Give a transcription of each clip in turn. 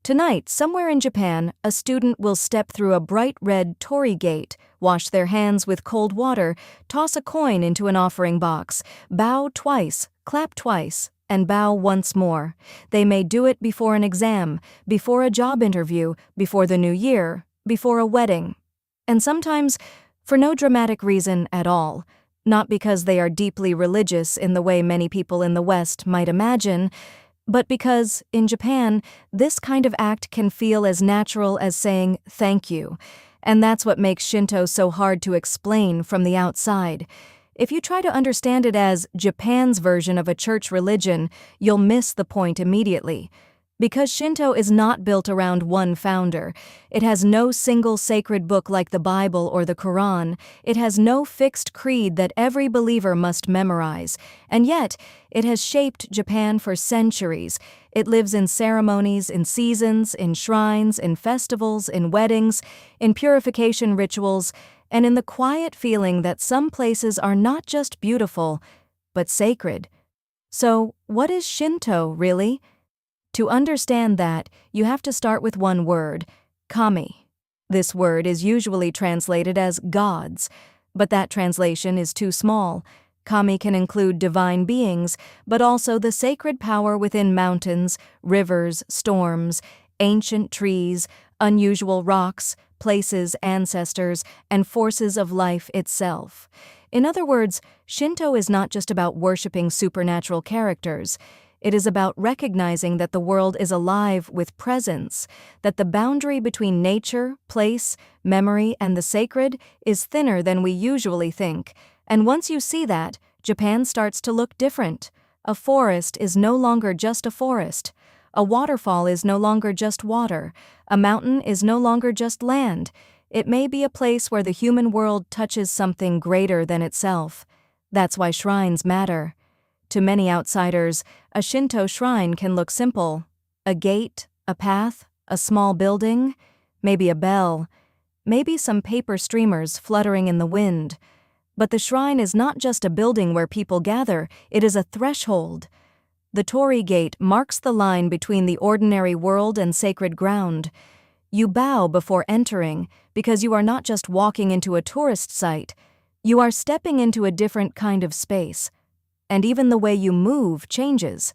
Tonight, somewhere in Japan, a student will step through a bright red torii gate, wash their hands with cold water, toss a coin into an offering box, bow twice, clap twice, and bow once more. They may do it before an exam, before a job interview, before the new year, before a wedding. And sometimes, for no dramatic reason at all. Not because they are deeply religious in the way many people in the West might imagine, but because, in Japan, this kind of act can feel as natural as saying thank you. And that's what makes Shinto so hard to explain from the outside. If you try to understand it as Japan's version of a church religion, you'll miss the point immediately. Because Shinto is not built around one founder, it has no single sacred book like the Bible or the Quran, it has no fixed creed that every believer must memorize, and yet it has shaped Japan for centuries. It lives in ceremonies, in seasons, in shrines, in festivals, in weddings, in purification rituals, and in the quiet feeling that some places are not just beautiful, but sacred. So, what is Shinto, really? To understand that, you have to start with one word, kami. This word is usually translated as gods, but that translation is too small. Kami can include divine beings, but also the sacred power within mountains, rivers, storms, ancient trees, unusual rocks, places, ancestors, and forces of life itself. In other words, Shinto is not just about worshiping supernatural characters. It is about recognizing that the world is alive with presence, that the boundary between nature, place, memory, and the sacred is thinner than we usually think. And once you see that, Japan starts to look different. A forest is no longer just a forest. A waterfall is no longer just water. A mountain is no longer just land. It may be a place where the human world touches something greater than itself. That's why shrines matter. To many outsiders, a Shinto shrine can look simple. A gate, a path, a small building, maybe a bell, maybe some paper streamers fluttering in the wind. But the shrine is not just a building where people gather, it is a threshold. The torii gate marks the line between the ordinary world and sacred ground. You bow before entering because you are not just walking into a tourist site, you are stepping into a different kind of space. And even the way you move changes.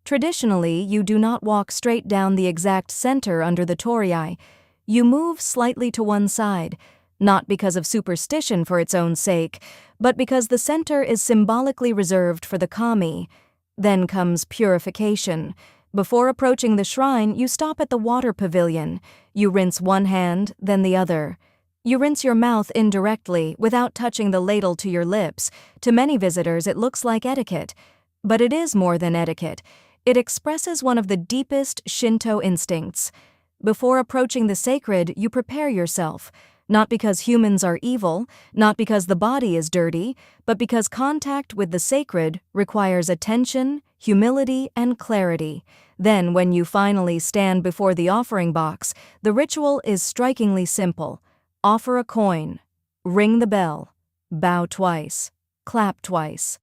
Traditionally, you do not walk straight down the exact center under the torii. You move slightly to one side, not because of superstition for its own sake, but because the center is symbolically reserved for the kami. Then comes purification. Before approaching the shrine, you stop at the water pavilion. You rinse one hand, then the other. You rinse your mouth indirectly, without touching the ladle to your lips. To many visitors, it looks like etiquette. But it is more than etiquette. It expresses one of the deepest Shinto instincts. Before approaching the sacred, you prepare yourself. Not because humans are evil, not because the body is dirty, but because contact with the sacred requires attention, humility, and clarity. Then, when you finally stand before the offering box, the ritual is strikingly simple. Offer a coin, ring the bell, bow twice, clap twice,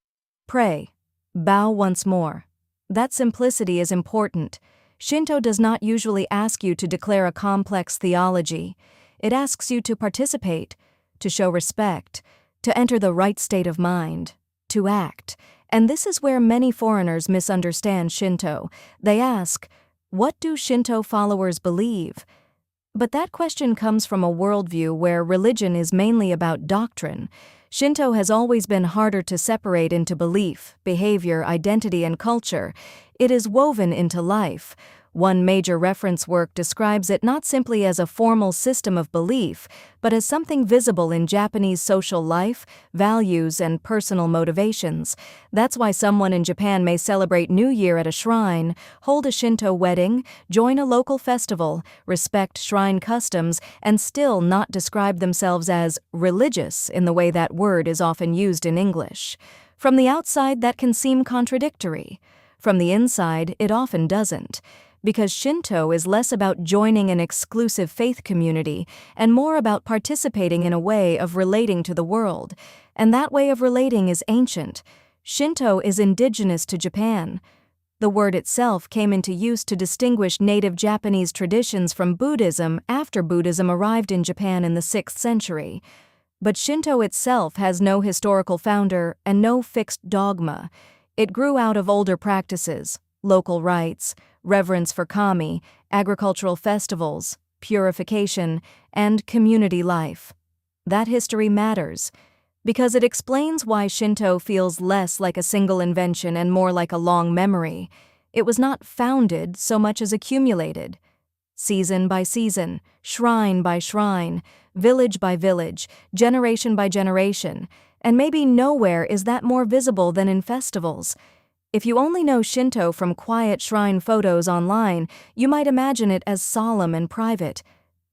pray, bow once more. That simplicity is important. Shinto does not usually ask you to declare a complex theology. It asks you to participate, to show respect, to enter the right state of mind, to act. And this is where many foreigners misunderstand Shinto. They ask, what do Shinto followers believe? But that question comes from a worldview where religion is mainly about doctrine. Shinto has always been harder to separate into belief, behavior, identity, and culture. It is woven into life. One major reference work describes it not simply as a formal system of belief, but as something visible in Japanese social life, values, and personal motivations. That's why someone in Japan may celebrate New Year at a shrine, hold a Shinto wedding, join a local festival, respect shrine customs, and still not describe themselves as religious in the way that word is often used in English. From the outside, that can seem contradictory. From the inside, it often doesn't. Because Shinto is less about joining an exclusive faith community and more about participating in a way of relating to the world. And that way of relating is ancient. Shinto is indigenous to Japan. The word itself came into use to distinguish native Japanese traditions from Buddhism after Buddhism arrived in Japan in the 6th century. But Shinto itself has no historical founder and no fixed dogma. It grew out of older practices, local rites, reverence for kami, agricultural festivals, purification, and community life. That history matters, because it explains why Shinto feels less like a single invention and more like a long memory. It was not founded so much as accumulated. Season by season, shrine by shrine, village by village, generation by generation, and maybe nowhere is that more visible than in festivals. If you only know Shinto from quiet shrine photos online, you might imagine it as solemn and private.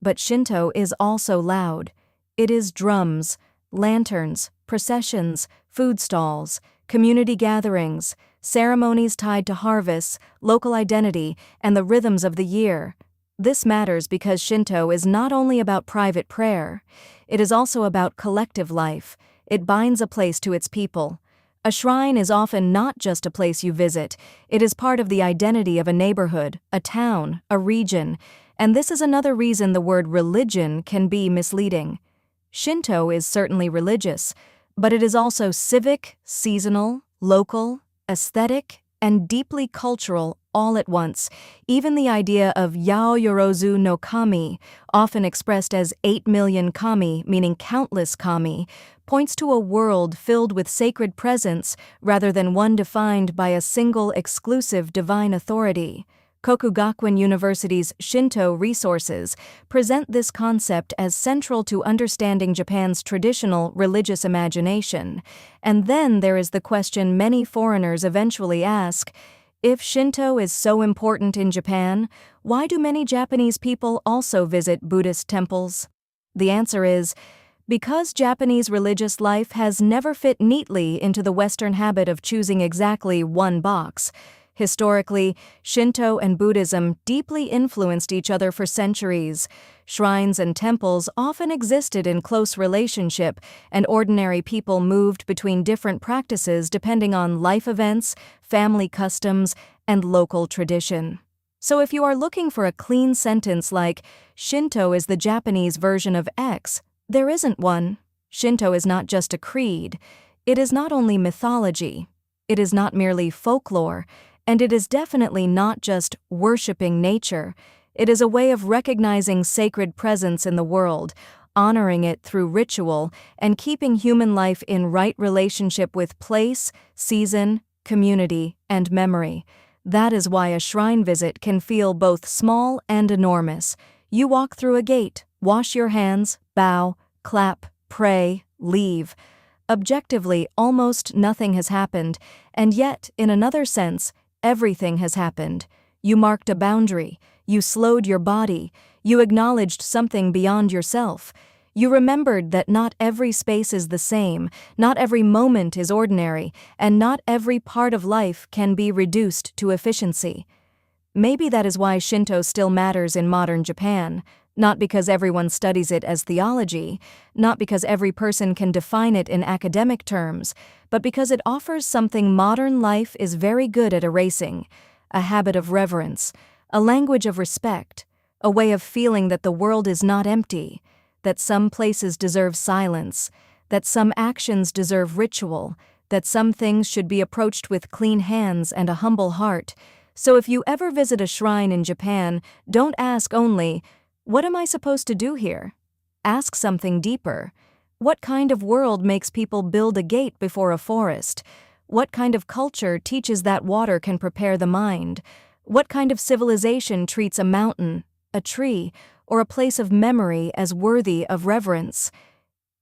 But Shinto is also loud. It is drums, lanterns, processions, food stalls, community gatherings, ceremonies tied to harvests, local identity, and the rhythms of the year. This matters because Shinto is not only about private prayer, it is also about collective life. It binds a place to its people. A shrine is often not just a place you visit, it is part of the identity of a neighborhood, a town, a region, and this is another reason the word religion can be misleading. Shinto is certainly religious, but it is also civic, seasonal, local, aesthetic, and deeply cultural all at once. Even the idea of Yao Yorozu no Kami, often expressed as 8 million kami, meaning countless kami, points to a world filled with sacred presence rather than one defined by a single exclusive divine authority. Kokugakuen University's Shinto resources present this concept as central to understanding Japan's traditional religious imagination. And then there is the question many foreigners eventually ask: if Shinto is so important in Japan, why do many Japanese people also visit Buddhist temples? The answer is, because Japanese religious life has never fit neatly into the Western habit of choosing exactly one box. Historically, Shinto and Buddhism deeply influenced each other for centuries. Shrines and temples often existed in close relationship, and ordinary people moved between different practices depending on life events, family customs, and local tradition. So if you are looking for a clean sentence like, Shinto is the Japanese version of X, there isn't one. Shinto is not just a creed. It is not only mythology. It is not merely folklore. And it is definitely not just worshipping nature. It is a way of recognizing sacred presence in the world, honoring it through ritual, and keeping human life in right relationship with place, season, community, and memory. That is why a shrine visit can feel both small and enormous. You walk through a gate, wash your hands, bow, clap, pray, leave. Objectively, almost nothing has happened, and yet, in another sense, everything has happened. You marked a boundary. You slowed your body. You acknowledged something beyond yourself. You remembered that not every space is the same, not every moment is ordinary, and not every part of life can be reduced to efficiency. Maybe that is why Shinto still matters in modern Japan, not because everyone studies it as theology, not because every person can define it in academic terms, but because it offers something modern life is very good at erasing: a habit of reverence, a language of respect, a way of feeling that the world is not empty, that some places deserve silence, that some actions deserve ritual, that some things should be approached with clean hands and a humble heart. So if you ever visit a shrine in Japan, don't ask only, "What am I supposed to do here?" Ask something deeper. What kind of world makes people build a gate before a forest? What kind of culture teaches that water can prepare the mind? What kind of civilization treats a mountain, a tree, or a place of memory as worthy of reverence?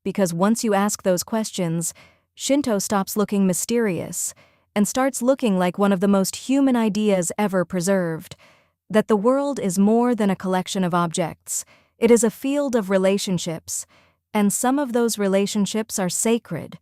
Because once you ask those questions, Shinto stops looking mysterious and starts looking like one of the most human ideas ever preserved. That the world is more than a collection of objects. It is a field of relationships, and some of those relationships are sacred.